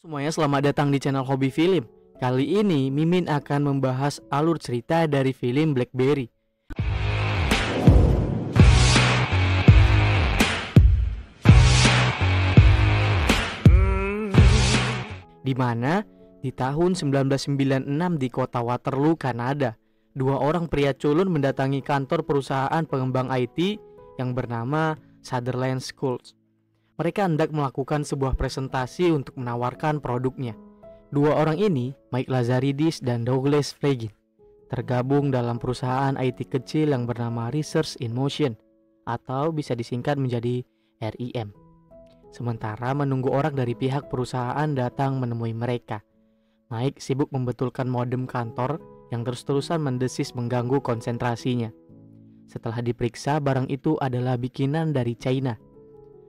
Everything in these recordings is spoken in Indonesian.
Semuanya selamat datang di channel Hobi Film. Kali ini Mimin akan membahas alur cerita dari film BlackBerry. Di mana di tahun 1996 di kota Waterloo, Kanada, dua orang pria culun mendatangi kantor perusahaan pengembang IT yang bernama Sutherland Schultz. Mereka hendak melakukan sebuah presentasi untuk menawarkan produknya. Dua orang ini, Mike Lazaridis dan Douglas Flegin, tergabung dalam perusahaan IT kecil yang bernama Research in Motion, atau bisa disingkat menjadi RIM. Sementara menunggu orang dari pihak perusahaan datang menemui mereka, Mike sibuk membetulkan modem kantor yang terus-terusan mendesis mengganggu konsentrasinya. Setelah diperiksa, barang itu adalah bikinan dari China.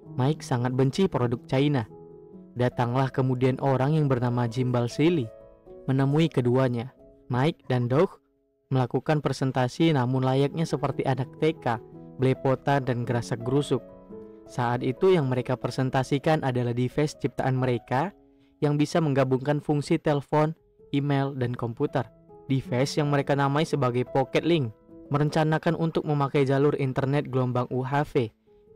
Mike sangat benci produk China. Datanglah kemudian orang yang bernama Jim Balsillie menemui keduanya. Mike dan Doug melakukan presentasi namun layaknya seperti anak TK, belepotan dan gerasak-gerusuk. Saat itu yang mereka presentasikan adalah device ciptaan mereka yang bisa menggabungkan fungsi telepon, email, dan komputer. Device yang mereka namai sebagai Pocket Link merencanakan untuk memakai jalur internet gelombang UHF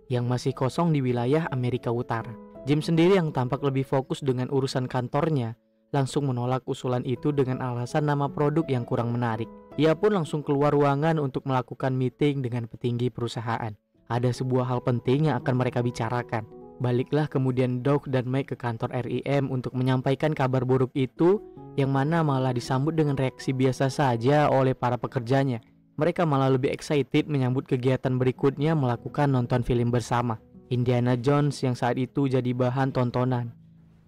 yang masih kosong di wilayah Amerika Utara. Jim sendiri yang tampak lebih fokus dengan urusan kantornya langsung menolak usulan itu dengan alasan nama produk yang kurang menarik. Ia pun langsung keluar ruangan untuk melakukan meeting dengan petinggi perusahaan. Ada sebuah hal penting yang akan mereka bicarakan. Baliklah kemudian Doug dan Mike ke kantor RIM untuk menyampaikan kabar buruk itu, yang mana malah disambut dengan reaksi biasa saja oleh para pekerjanya. Mereka malah lebih excited menyambut kegiatan berikutnya melakukan nonton film bersama. Indiana Jones yang saat itu jadi bahan tontonan.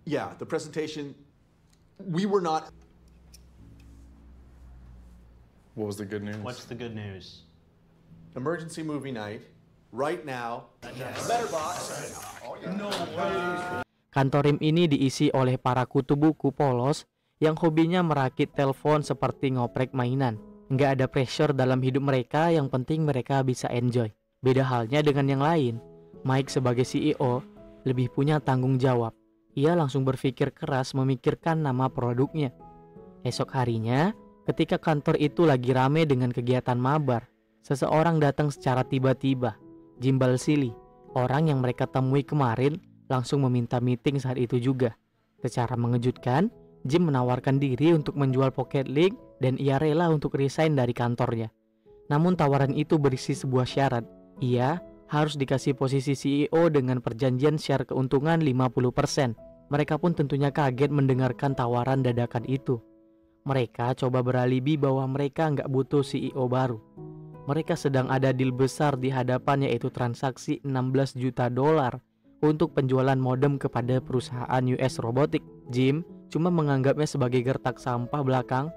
Yeah, the presentation, we were not... What was the good news? What's the good news? Emergency movie night, right now. Kantor RIM ini diisi oleh para kutu buku polos yang hobinya merakit telepon seperti ngoprek mainan. Nggak ada pressure dalam hidup mereka, yang penting mereka bisa enjoy. Beda halnya dengan yang lain, Mike sebagai CEO lebih punya tanggung jawab. Ia langsung berpikir keras memikirkan nama produknya. Esok harinya, ketika kantor itu lagi rame dengan kegiatan mabar, seseorang datang secara tiba-tiba. Jim Balsillie, orang yang mereka temui kemarin, langsung meminta meeting saat itu juga. Secara mengejutkan, Jim menawarkan diri untuk menjual Pocket Link dan ia rela untuk resign dari kantornya. Namun tawaran itu berisi sebuah syarat. Ia harus dikasih posisi CEO dengan perjanjian share keuntungan 50%. Mereka pun tentunya kaget mendengarkan tawaran dadakan itu. Mereka coba beralibi bahwa mereka nggak butuh CEO baru. Mereka sedang ada deal besar di hadapan, yaitu transaksi $16 juta untuk penjualan modem kepada perusahaan US Robotics. Jim cuma menganggapnya sebagai gertak sampah belakang.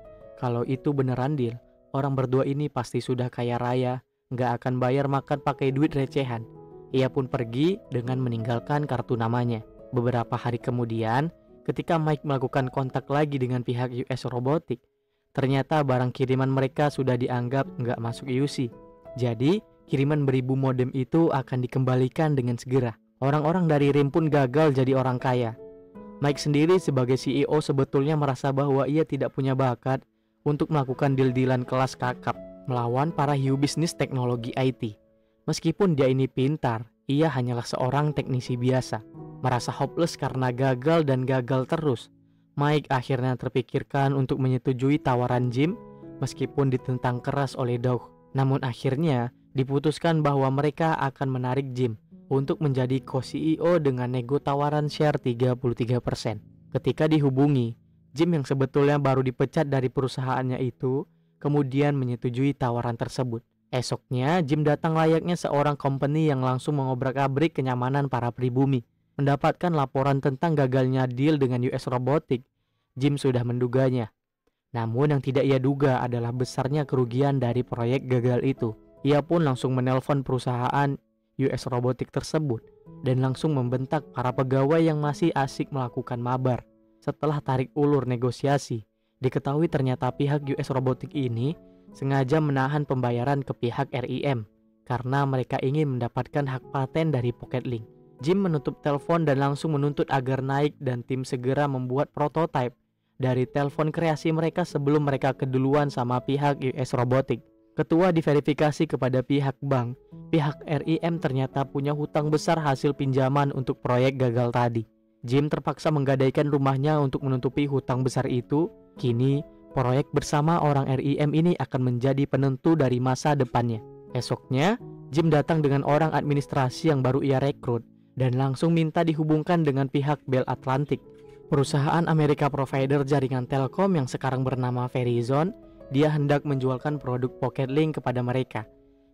Kalau itu beneran deal, orang berdua ini pasti sudah kaya raya, nggak akan bayar makan pakai duit recehan. Ia pun pergi dengan meninggalkan kartu namanya. Beberapa hari kemudian, ketika Mike melakukan kontak lagi dengan pihak US Robotics, ternyata barang kiriman mereka sudah dianggap nggak masuk UC. Jadi, kiriman beribu modem itu akan dikembalikan dengan segera. Orang-orang dari RIM pun gagal jadi orang kaya. Mike sendiri sebagai CEO sebetulnya merasa bahwa ia tidak punya bakat untuk melakukan deal-dealan kelas kakap melawan para hiu bisnis teknologi IT. Meskipun dia ini pintar, ia hanyalah seorang teknisi biasa. Merasa hopeless karena gagal dan gagal terus, Mike akhirnya terpikirkan untuk menyetujui tawaran Jim meskipun ditentang keras oleh Doug. Namun akhirnya diputuskan bahwa mereka akan menarik Jim untuk menjadi co-CEO dengan nego tawaran share 33%. Ketika dihubungi, Jim yang sebetulnya baru dipecat dari perusahaannya itu kemudian menyetujui tawaran tersebut. Esoknya, Jim datang layaknya seorang company yang langsung mengobrak-abrik kenyamanan para pribumi. Mendapatkan laporan tentang gagalnya deal dengan US Robotics, Jim sudah menduganya. Namun yang tidak ia duga adalah besarnya kerugian dari proyek gagal itu. Ia pun langsung menelpon perusahaan US Robotics tersebut dan langsung membentak para pegawai yang masih asik melakukan mabar. Setelah tarik ulur negosiasi, diketahui ternyata pihak US Robotics ini sengaja menahan pembayaran ke pihak RIM karena mereka ingin mendapatkan hak paten dari Pocket Link. Jim menutup telepon dan langsung menuntut agar Nike dan tim segera membuat prototipe dari telepon kreasi mereka sebelum mereka keduluan sama pihak US Robotics. Ketua diverifikasi kepada pihak bank, pihak RIM ternyata punya hutang besar hasil pinjaman untuk proyek gagal tadi. Jim terpaksa menggadaikan rumahnya untuk menutupi hutang besar itu. Kini, proyek bersama orang RIM ini akan menjadi penentu dari masa depannya. Esoknya, Jim datang dengan orang administrasi yang baru ia rekrut dan langsung minta dihubungkan dengan pihak Bell Atlantic, perusahaan Amerika provider jaringan Telkom yang sekarang bernama Verizon. Dia hendak menjualkan produk Pocket Link kepada mereka.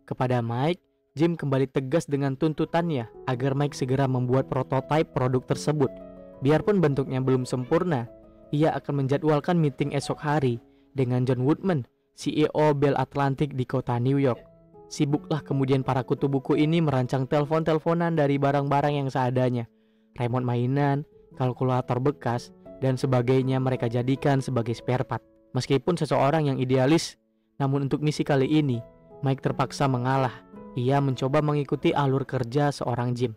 Kepada Mike, Jim kembali tegas dengan tuntutannya agar Mike segera membuat prototipe produk tersebut. Biarpun bentuknya belum sempurna, ia akan menjadwalkan meeting esok hari dengan John Woodman, CEO Bell Atlantic di kota New York. Sibuklah kemudian para kutu buku ini merancang telepon-teleponan dari barang-barang yang seadanya. Remote mainan, kalkulator bekas, dan sebagainya mereka jadikan sebagai spare part. Meskipun seseorang yang idealis, namun untuk misi kali ini, Mike terpaksa mengalah. Ia mencoba mengikuti alur kerja seorang Jim,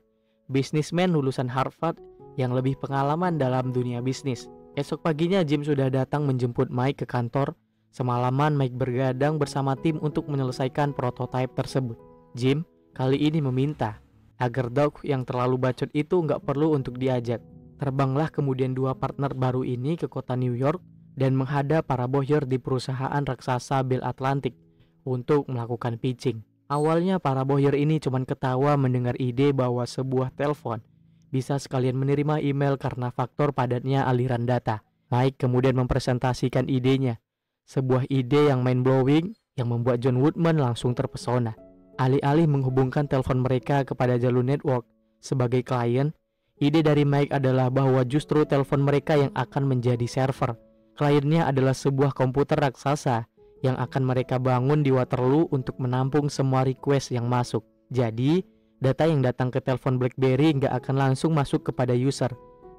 bisnismen lulusan Harvard yang lebih pengalaman dalam dunia bisnis. Esok paginya Jim sudah datang menjemput Mike ke kantor. Semalaman Mike bergadang bersama tim untuk menyelesaikan prototipe tersebut. Jim kali ini meminta agar Doug yang terlalu bacot itu nggak perlu untuk diajak. Terbanglah kemudian dua partner baru ini ke kota New York dan menghadap para bosyer di perusahaan raksasa Bell Atlantic untuk melakukan pitching. Awalnya para bosyer ini cuma ketawa mendengar ide bahwa sebuah telepon bisa sekalian menerima email karena faktor padatnya aliran data. Mike kemudian mempresentasikan idenya. Sebuah ide yang mind-blowing yang membuat John Woodman langsung terpesona. Alih-alih menghubungkan telepon mereka kepada jalur network sebagai klien, ide dari Mike adalah bahwa justru telepon mereka yang akan menjadi server. Kliennya adalah sebuah komputer raksasa yang akan mereka bangun di Waterloo untuk menampung semua request yang masuk. Jadi, data yang datang ke telepon BlackBerry nggak akan langsung masuk kepada user,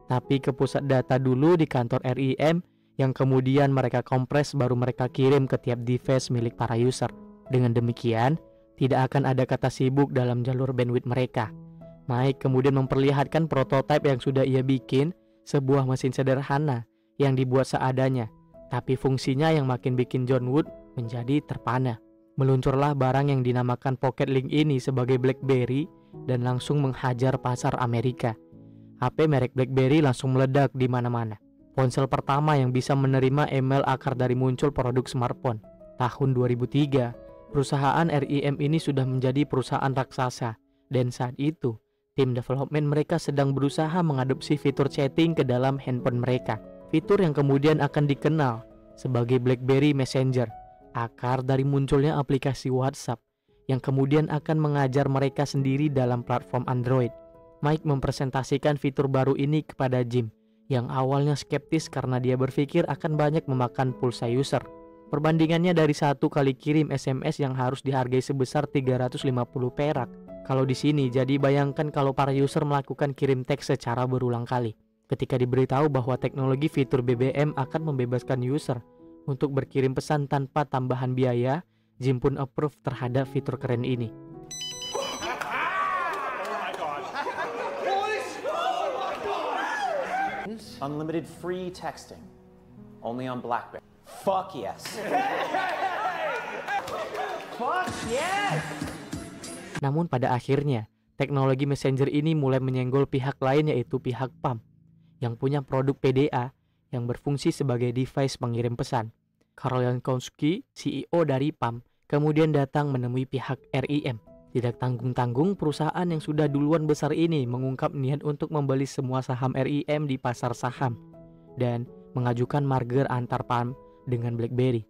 tapi ke pusat data dulu di kantor RIM yang kemudian mereka kompres baru mereka kirim ke tiap device milik para user. Dengan demikian, tidak akan ada kata sibuk dalam jalur bandwidth mereka. Mike kemudian memperlihatkan prototipe yang sudah ia bikin, sebuah mesin sederhana yang dibuat seadanya, tapi fungsinya yang makin bikin John Wood menjadi terpana. Meluncurlah barang yang dinamakan Pocket Link ini sebagai BlackBerry dan langsung menghajar pasar Amerika. HP merek BlackBerry langsung meledak di mana-mana. Ponsel pertama yang bisa menerima email akar dari muncul produk smartphone. Tahun 2003, perusahaan RIM ini sudah menjadi perusahaan raksasa. Dan saat itu, tim development mereka sedang berusaha mengadopsi fitur chatting ke dalam handphone mereka. Fitur yang kemudian akan dikenal sebagai BlackBerry Messenger, akar dari munculnya aplikasi WhatsApp yang kemudian akan mengajar mereka sendiri dalam platform Android. Mike mempresentasikan fitur baru ini kepada Jim, yang awalnya skeptis karena dia berpikir akan banyak memakan pulsa user. Perbandingannya dari satu kali kirim SMS yang harus dihargai sebesar 350 perak. Kalau di sini, jadi bayangkan kalau para user melakukan kirim teks secara berulang kali. Ketika diberitahu bahwa teknologi fitur BBM akan membebaskan user untuk berkirim pesan tanpa tambahan biaya, Jim pun approve terhadap fitur keren ini. Unlimited free texting, only on BlackBerry. Fuck yes. Fuck yes. Namun pada akhirnya, teknologi Messenger ini mulai menyenggol pihak lain yaitu pihak PAM yang punya produk PDA yang berfungsi sebagai device pengirim pesan. Karl Jankowski, CEO dari PAM, kemudian datang menemui pihak RIM. Tidak tanggung-tanggung, perusahaan yang sudah duluan besar ini mengungkap niat untuk membeli semua saham RIM di pasar saham dan mengajukan merger antar PAM dengan BlackBerry.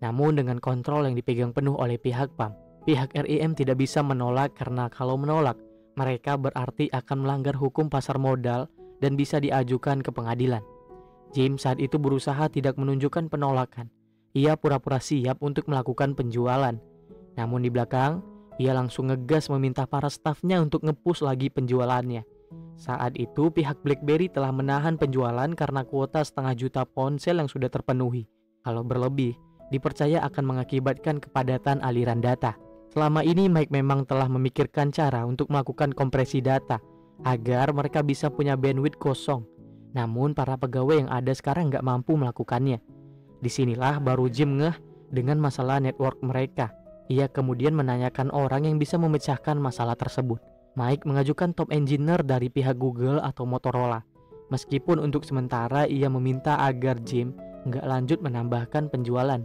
Namun dengan kontrol yang dipegang penuh oleh pihak PAM, pihak RIM tidak bisa menolak karena kalau menolak, mereka berarti akan melanggar hukum pasar modal dan bisa diajukan ke pengadilan. Jim saat itu berusaha tidak menunjukkan penolakan. Ia pura-pura siap untuk melakukan penjualan. Namun di belakang, ia langsung ngegas meminta para stafnya untuk nge-push lagi penjualannya. Saat itu pihak BlackBerry telah menahan penjualan karena kuota 500 juta ponsel yang sudah terpenuhi. Kalau berlebih, dipercaya akan mengakibatkan kepadatan aliran data. Selama ini Mike memang telah memikirkan cara untuk melakukan kompresi data agar mereka bisa punya bandwidth kosong. Namun para pegawai yang ada sekarang nggak mampu melakukannya. Disinilah baru Jim ngeh dengan masalah network mereka. Ia kemudian menanyakan orang yang bisa memecahkan masalah tersebut. Mike mengajukan top engineer dari pihak Google atau Motorola. Meskipun untuk sementara ia meminta agar Jim nggak lanjut menambahkan penjualan.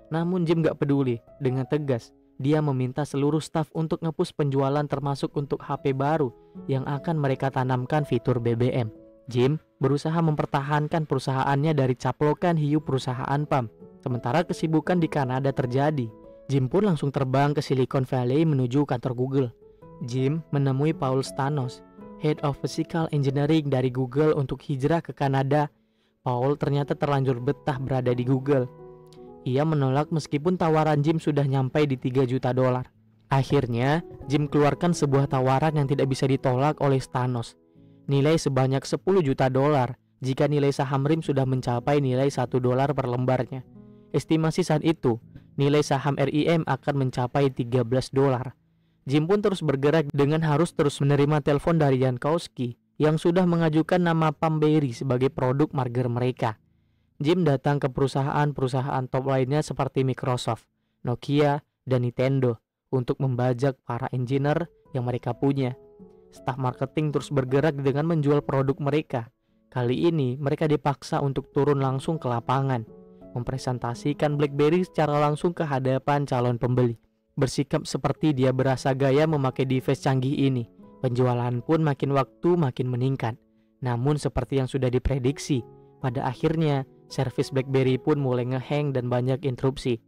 Namun Jim nggak peduli. Dengan tegas, dia meminta seluruh staf untuk nge-push penjualan termasuk untuk HP baru yang akan mereka tanamkan fitur BBM. Jim berusaha mempertahankan perusahaannya dari caplokan hiu perusahaan PAM. Sementara kesibukan di Kanada terjadi, Jim pun langsung terbang ke Silicon Valley menuju kantor Google. Jim menemui Paul Stanos, Head of Physical Engineering dari Google untuk hijrah ke Kanada. Paul ternyata terlanjur betah berada di Google. Ia menolak meskipun tawaran Jim sudah nyampai di $3 juta. Akhirnya, Jim keluarkan sebuah tawaran yang tidak bisa ditolak oleh Stanos. Nilai sebanyak $10 juta jika nilai saham RIM sudah mencapai nilai $1 per lembarnya. Estimasi saat itu, nilai saham RIM akan mencapai $13. Jim pun terus bergerak dengan harus terus menerima telepon dari Jankowski yang sudah mengajukan nama PAMberry sebagai produk marger mereka. Jim datang ke perusahaan-perusahaan top lainnya seperti Microsoft, Nokia, dan Nintendo untuk membajak para engineer yang mereka punya. Staf marketing terus bergerak dengan menjual produk mereka. Kali ini mereka dipaksa untuk turun langsung ke lapangan, mempresentasikan BlackBerry secara langsung ke hadapan calon pembeli. Bersikap seperti dia berasa gaya memakai device canggih ini. Penjualan pun makin waktu makin meningkat. Namun seperti yang sudah diprediksi, pada akhirnya servis BlackBerry pun mulai ngehang dan banyak interupsi.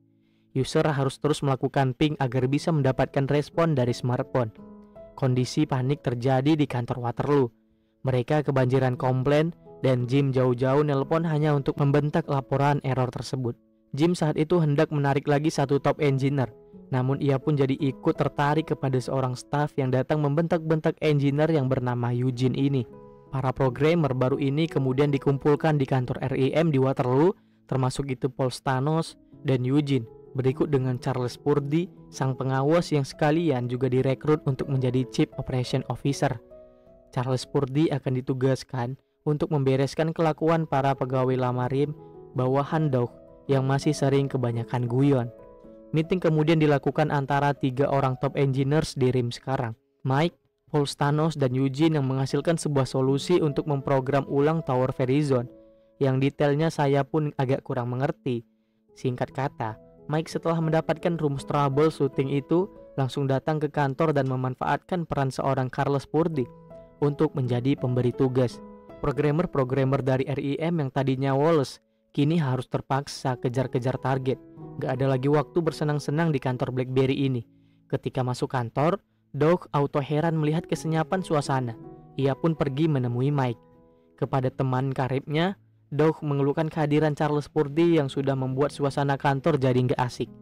User harus terus melakukan ping agar bisa mendapatkan respon dari smartphone. Kondisi panik terjadi di kantor Waterloo. Mereka kebanjiran komplain dan Jim jauh-jauh nelpon hanya untuk membentak laporan error tersebut. Jim saat itu hendak menarik lagi satu top engineer, namun ia pun jadi ikut tertarik kepada seorang staf yang datang membentak-bentak engineer yang bernama Eugene ini. Para programmer baru ini kemudian dikumpulkan di kantor RIM di Waterloo, termasuk itu Paul Stanos dan Eugene, berikut dengan Charles Purdy, sang pengawas yang sekalian juga direkrut untuk menjadi Chief Operation Officer. Charles Purdy akan ditugaskan untuk membereskan kelakuan para pegawai lama RIM bawahan Doug yang masih sering kebanyakan guyon. Meeting kemudian dilakukan antara 3 orang top engineers di RIM sekarang, Mike, Paul Stanos, dan Eugene, yang menghasilkan sebuah solusi untuk memprogram ulang Tower Verizon yang detailnya saya pun agak kurang mengerti. Singkat kata, Mike setelah mendapatkan rumus troubleshooting itu langsung datang ke kantor dan memanfaatkan peran seorang Charles Purdy untuk menjadi pemberi tugas. Programmer-programmer dari RIM yang tadinya woles kini harus terpaksa kejar-kejar target. Gak ada lagi waktu bersenang-senang di kantor BlackBerry ini. Ketika masuk kantor, Doug auto heran melihat kesenyapan suasana. Ia pun pergi menemui Mike. Kepada teman karibnya, Doug mengeluhkan kehadiran Charles Purdy yang sudah membuat suasana kantor jadi nggak asik.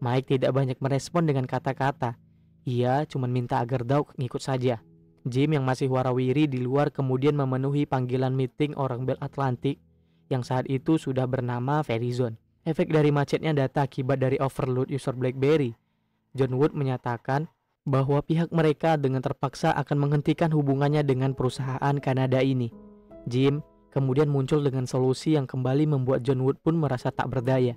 Mike tidak banyak merespon dengan kata-kata. Ia cuma minta agar Doug ngikut saja. Jim yang masih warawiri di luar kemudian memenuhi panggilan meeting orang Bell Atlantic yang saat itu sudah bernama Verizon. Efek dari macetnya data akibat dari overload user BlackBerry. John Wood menyatakan bahwa pihak mereka dengan terpaksa akan menghentikan hubungannya dengan perusahaan Kanada ini. Jim kemudian muncul dengan solusi yang kembali membuat John Wood pun merasa tak berdaya.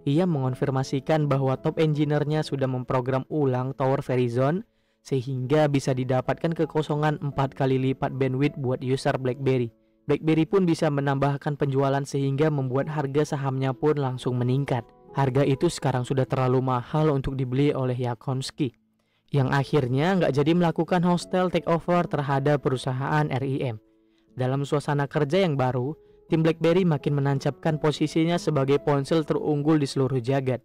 Ia mengonfirmasikan bahwa top engineer-nya sudah memprogram ulang Tower Verizon sehingga bisa didapatkan kekosongan 4 kali lipat bandwidth buat user BlackBerry. BlackBerry pun bisa menambahkan penjualan sehingga membuat harga sahamnya pun langsung meningkat. Harga itu sekarang sudah terlalu mahal untuk dibeli oleh Jankowski, yang akhirnya nggak jadi melakukan hostile takeover terhadap perusahaan RIM. Dalam suasana kerja yang baru, tim BlackBerry makin menancapkan posisinya sebagai ponsel terunggul di seluruh jagat.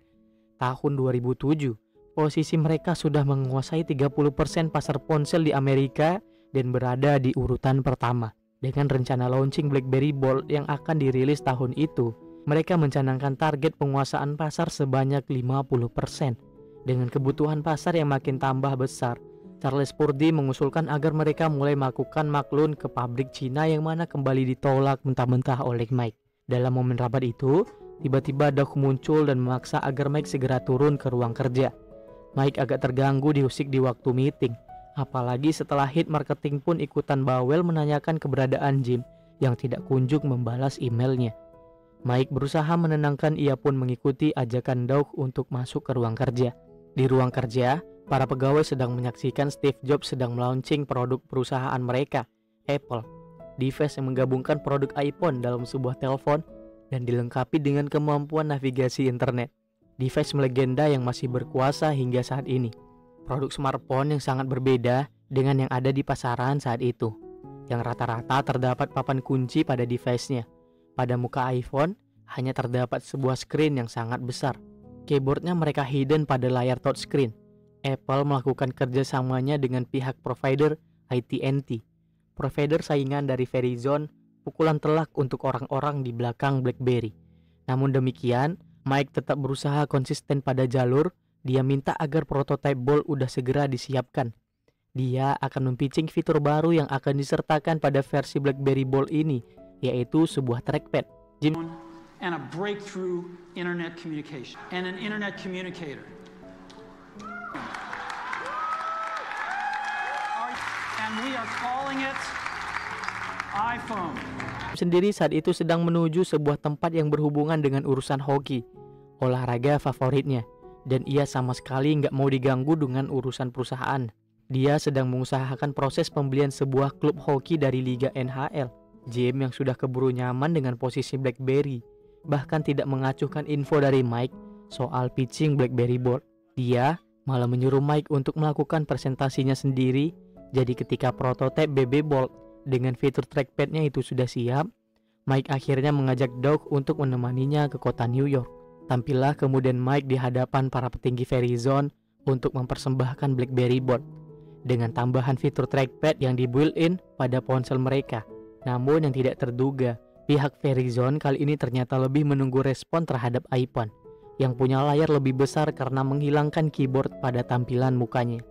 Tahun 2007, posisi mereka sudah menguasai 30% pasar ponsel di Amerika dan berada di urutan pertama. Dengan rencana launching BlackBerry Bold yang akan dirilis tahun itu, mereka mencanangkan target penguasaan pasar sebanyak 50%. Dengan kebutuhan pasar yang makin tambah besar, Charles Purdy mengusulkan agar mereka mulai melakukan maklun ke pabrik Cina yang mana kembali ditolak mentah-mentah oleh Mike. Dalam momen rapat itu, tiba-tiba Doug muncul dan memaksa agar Mike segera turun ke ruang kerja. Mike agak terganggu diusik di waktu meeting. Apalagi setelah hit marketing pun ikutan bawel menanyakan keberadaan Jim yang tidak kunjung membalas emailnya. Mike berusaha menenangkan, ia pun mengikuti ajakan Doug untuk masuk ke ruang kerja. Di ruang kerja, para pegawai sedang menyaksikan Steve Jobs sedang melaunching produk perusahaan mereka, Apple. Device yang menggabungkan produk iPhone dalam sebuah telepon dan dilengkapi dengan kemampuan navigasi internet. Device melegenda yang masih berkuasa hingga saat ini. Produk smartphone yang sangat berbeda dengan yang ada di pasaran saat itu, yang rata-rata terdapat papan kunci pada device-nya. Pada muka iPhone, hanya terdapat sebuah screen yang sangat besar. Keyboardnya mereka hidden pada layar touchscreen. Apple melakukan kerjasamanya dengan pihak provider AT&T, provider saingan dari Verizon, pukulan telak untuk orang-orang di belakang BlackBerry. Namun demikian, Mike tetap berusaha konsisten pada jalur. Dia minta agar prototipe Bold udah segera disiapkan. Dia akan mempitching fitur baru yang akan disertakan pada versi BlackBerry Bold ini, yaitu sebuah trackpad. Jim and a breakthrough internet communication and an internet communicator. And we are calling it iPhone. Sendiri saat itu sedang menuju sebuah tempat yang berhubungan dengan urusan hoki, olahraga favoritnya. Dan ia sama sekali nggak mau diganggu dengan urusan perusahaan. Dia sedang mengusahakan proses pembelian sebuah klub hoki dari Liga NHL. Jim yang sudah keburu nyaman dengan posisi BlackBerry, bahkan tidak mengacuhkan info dari Mike soal pitching BlackBerry Bold. Dia malah menyuruh Mike untuk melakukan presentasinya sendiri. Jadi ketika prototipe BB Bold dengan fitur trackpadnya itu sudah siap, Mike akhirnya mengajak Doug untuk menemaninya ke kota New York. Tampillah kemudian Mike di hadapan para petinggi Verizon untuk mempersembahkan BlackBerry Bold dengan tambahan fitur trackpad yang di-built-in pada ponsel mereka. Namun yang tidak terduga, pihak Verizon kali ini ternyata lebih menunggu respon terhadap iPhone yang punya layar lebih besar karena menghilangkan keyboard pada tampilan mukanya.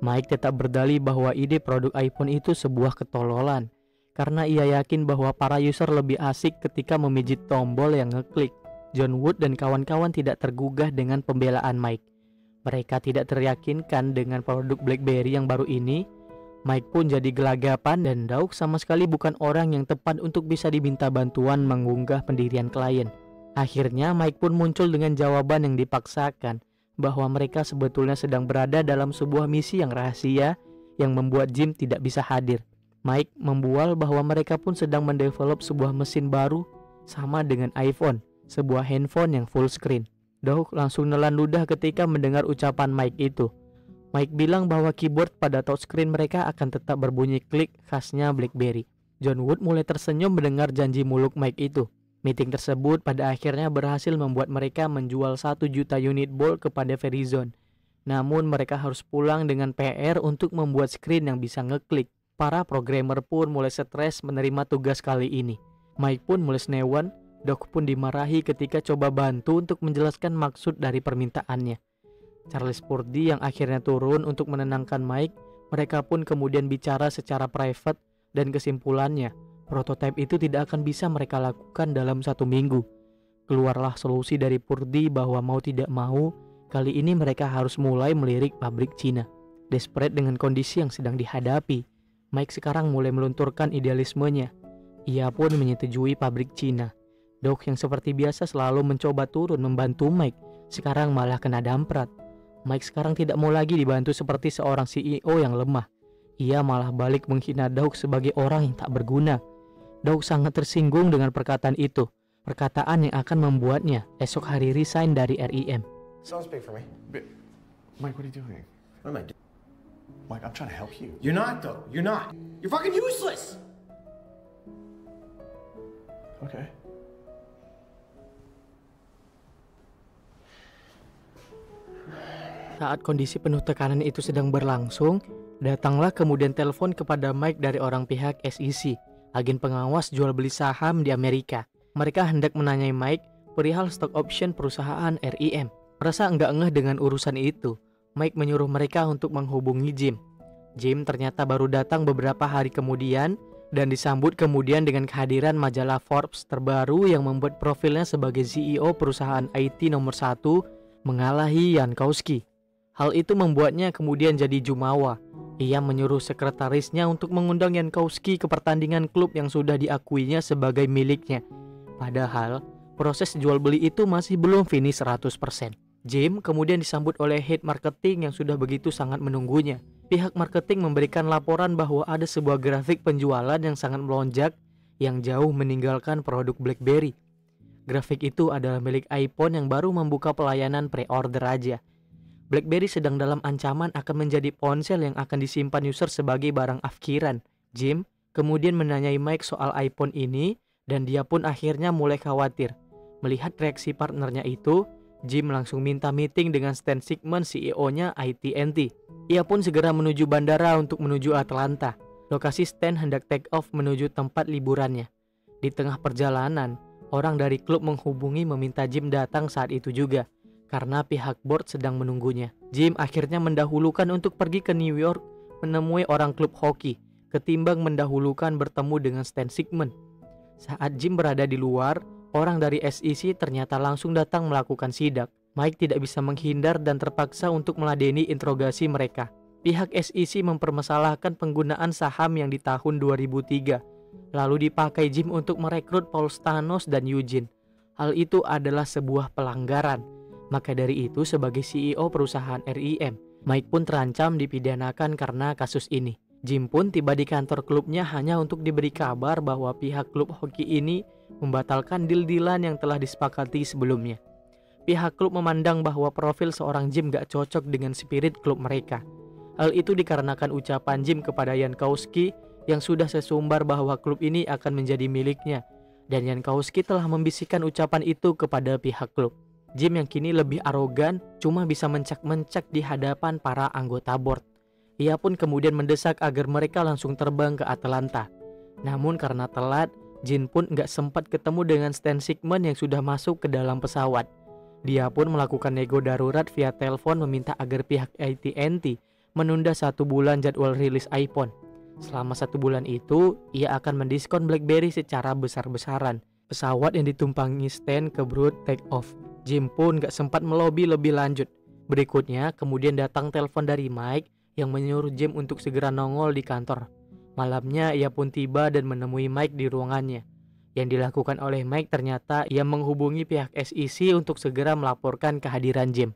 Mike tetap berdalih bahwa ide produk iPhone itu sebuah ketololan karena ia yakin bahwa para user lebih asik ketika memijit tombol yang ngeklik. John Wood dan kawan-kawan tidak tergugah dengan pembelaan Mike. Mereka tidak teryakinkan dengan produk BlackBerry yang baru ini. Mike pun jadi gelagapan dan Doug sama sekali bukan orang yang tepat untuk bisa diminta bantuan mengunggah pendirian klien. Akhirnya Mike pun muncul dengan jawaban yang dipaksakan bahwa mereka sebetulnya sedang berada dalam sebuah misi yang rahasia yang membuat Jim tidak bisa hadir. Mike membual bahwa mereka pun sedang mendevelop sebuah mesin baru sama dengan iPhone, sebuah handphone yang full screen. Doug langsung nelan ludah ketika mendengar ucapan Mike itu. Mike bilang bahwa keyboard pada touchscreen mereka akan tetap berbunyi klik khasnya BlackBerry. John Wood mulai tersenyum mendengar janji muluk Mike itu. Meeting tersebut pada akhirnya berhasil membuat mereka menjual 1 juta unit Bold kepada Verizon. Namun mereka harus pulang dengan PR untuk membuat screen yang bisa ngeklik. Para programmer pun mulai stres menerima tugas kali ini. Mike pun mulai senewan. Doug pun dimarahi ketika coba bantu untuk menjelaskan maksud dari permintaannya. Charles Purdy yang akhirnya turun untuk menenangkan Mike. Mereka pun kemudian bicara secara private dan kesimpulannya, prototipe itu tidak akan bisa mereka lakukan dalam 1 minggu. Keluarlah solusi dari Purdy bahwa mau tidak mau, kali ini mereka harus mulai melirik pabrik Cina. Desperate dengan kondisi yang sedang dihadapi, Mike sekarang mulai melunturkan idealismenya. Ia pun menyetujui pabrik Cina. Doug yang seperti biasa selalu mencoba turun membantu Mike, sekarang malah kena damprat. Mike sekarang tidak mau lagi dibantu seperti seorang CEO yang lemah. Ia malah balik menghina Doug sebagai orang yang tak berguna. Doug sangat tersinggung dengan perkataan itu, perkataan yang akan membuatnya esok hari resign dari RIM. Don't speak for me. Mike, what are you doing? What am I doing? Mike, I'm trying to help you. You're not, though. You're not. You're fucking useless! Okay. Saat kondisi penuh tekanan itu sedang berlangsung, datanglah kemudian telepon kepada Mike dari orang pihak SEC, agen pengawas jual beli saham di Amerika. Mereka hendak menanyai Mike perihal stock option perusahaan RIM. Merasa enggak ngeh dengan urusan itu, Mike menyuruh mereka untuk menghubungi Jim. Jim ternyata baru datang beberapa hari kemudian dan disambut kemudian dengan kehadiran majalah Forbes terbaru yang membuat profilnya sebagai CEO perusahaan IT nomor 1 mengalahi Yankowski. Hal itu membuatnya kemudian jadi jumawa. Ia menyuruh sekretarisnya untuk mengundang Jankowski ke pertandingan klub yang sudah diakuinya sebagai miliknya. Padahal proses jual beli itu masih belum finish 100%. Jim kemudian disambut oleh head marketing yang sudah begitu sangat menunggunya. Pihak marketing memberikan laporan bahwa ada sebuah grafik penjualan yang sangat melonjak yang jauh meninggalkan produk BlackBerry. Grafik itu adalah milik iPhone yang baru membuka pelayanan pre-order aja. BlackBerry sedang dalam ancaman akan menjadi ponsel yang akan disimpan user sebagai barang afkiran. Jim kemudian menanyai Mike soal iPhone ini dan dia pun akhirnya mulai khawatir. Melihat reaksi partnernya itu, Jim langsung minta meeting dengan Stan Sigman, CEO-nya AT&T. Ia pun segera menuju bandara untuk menuju Atlanta. Lokasi Stan hendak take off menuju tempat liburannya. Di tengah perjalanan, orang dari klub menghubungi meminta Jim datang saat itu juga, karena pihak board sedang menunggunya. Jim akhirnya mendahulukan untuk pergi ke New York menemui orang klub hoki, ketimbang mendahulukan bertemu dengan Stan Sigman. Saat Jim berada di luar, orang dari SEC ternyata langsung datang melakukan sidak. Mike tidak bisa menghindar dan terpaksa untuk meladeni interogasi mereka. Pihak SEC mempermasalahkan penggunaan saham yang di tahun 2003, lalu dipakai Jim untuk merekrut Paul Stanos dan Eugene. Hal itu adalah sebuah pelanggaran. Maka dari itu sebagai CEO perusahaan RIM, Mike pun terancam dipidanakan karena kasus ini. Jim pun tiba di kantor klubnya hanya untuk diberi kabar bahwa pihak klub hoki ini membatalkan deal-dealan yang telah disepakati sebelumnya. Pihak klub memandang bahwa profil seorang Jim gak cocok dengan spirit klub mereka. Hal itu dikarenakan ucapan Jim kepada Jankowski yang sudah sesumbar bahwa klub ini akan menjadi miliknya, dan Jankowski telah membisikkan ucapan itu kepada pihak klub. Jim yang kini lebih arogan cuma bisa mencak-mencak di hadapan para anggota board. Ia pun kemudian mendesak agar mereka langsung terbang ke Atlanta. Namun karena telat, Jim pun gak sempat ketemu dengan Stan Sigman yang sudah masuk ke dalam pesawat. Dia pun melakukan nego darurat via telepon meminta agar pihak AT&T menunda 1 bulan jadwal rilis iPhone. Selama 1 bulan itu, ia akan mendiskon BlackBerry secara besar-besaran. Pesawat yang ditumpangi Stan keburu take off. Jim pun gak sempat melobi lebih lanjut. Berikutnya, kemudian datang telepon dari Mike yang menyuruh Jim untuk segera nongol di kantor. Malamnya, ia pun tiba dan menemui Mike di ruangannya. Yang dilakukan oleh Mike ternyata ia menghubungi pihak SEC untuk segera melaporkan kehadiran Jim.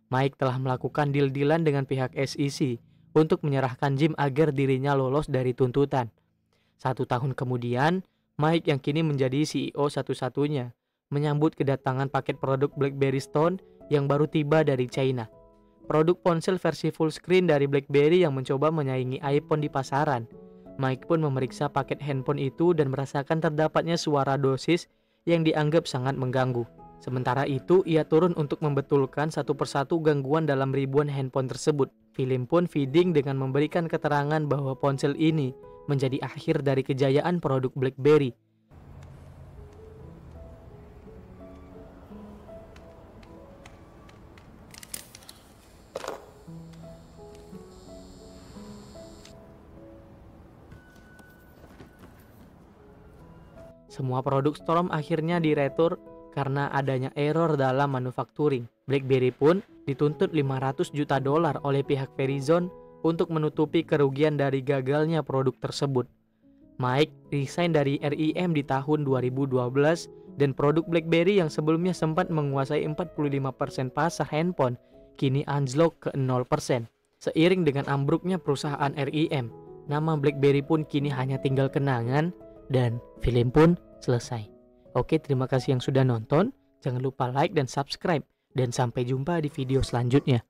Mike telah melakukan deal-dealan dengan pihak SEC untuk menyerahkan Jim agar dirinya lolos dari tuntutan. 1 tahun kemudian, Mike yang kini menjadi CEO satu-satunya menyambut kedatangan paket produk BlackBerry Stone yang baru tiba dari China. Produk ponsel versi full screen dari BlackBerry yang mencoba menyaingi iPhone di pasaran. Mike pun memeriksa paket handphone itu dan merasakan terdapatnya suara dosis yang dianggap sangat mengganggu. Sementara itu, ia turun untuk membetulkan satu persatu gangguan dalam ribuan handphone tersebut. Film pun feeding dengan memberikan keterangan bahwa ponsel ini menjadi akhir dari kejayaan produk BlackBerry. Semua produk Storm akhirnya diretur karena adanya error dalam manufacturing. BlackBerry pun dituntut $500 juta oleh pihak Verizon untuk menutupi kerugian dari gagalnya produk tersebut. Mike resign dari RIM di tahun 2012 dan produk BlackBerry yang sebelumnya sempat menguasai 45% pasar handphone kini anjlok ke 0%. Seiring dengan ambruknya perusahaan RIM, nama BlackBerry pun kini hanya tinggal kenangan dan film pun selesai. Oke, terima kasih yang sudah nonton. Jangan lupa like dan subscribe. Dan sampai jumpa di video selanjutnya.